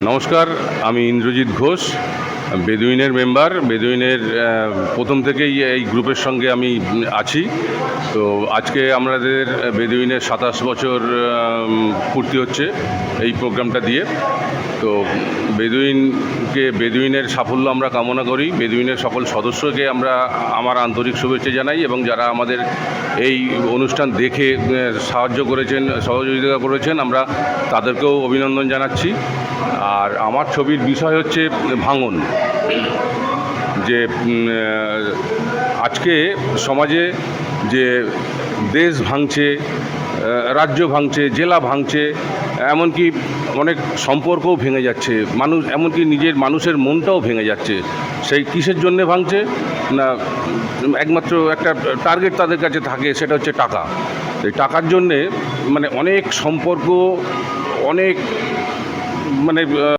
নমস্কার, আমি ইন্দ্রজিৎ ঘোষ, বেদুইনের মেম্বার। বেদুইনের প্রথম থেকেই এই গ্রুপের সঙ্গে আমি আছি। তো আজকে আমাদের বেদুইনের 27 বছর পূর্তি হচ্ছে এই প্রোগ্রামটা দিয়ে। তো বেদুইনের সাফল্য আমরা কামনা করি। বেদুইনের সকল সদস্যকে আমার আন্তরিক শুভেচ্ছা জানাই, এবং যারা আমাদের এই অনুষ্ঠান দেখে সাহায্য করেছেন, সহযোগিতা করেছেন, আমরা তাদেরকেও অভিনন্দন জানাচ্ছি। আর আমার ছবির বিষয় হচ্ছে ভাঙন। যে আজকে সমাজে যে দেশ ভাঙছে, রাজ্য ভাঙছে, জেলা ভাঙছে, এমনকি অনেক সম্পর্কও ভেঙে যাচ্ছে, এমনকি মানুষের মনটাও ভেঙে যাচ্ছে। সেই কিসের জন্যে ভাঙছে না, একমাত্র একটা টার্গেট তাদের কাছে থাকে, সেটা হচ্ছে টাকা। এই টাকার জন্যে অনেক সম্পর্ক, অনেক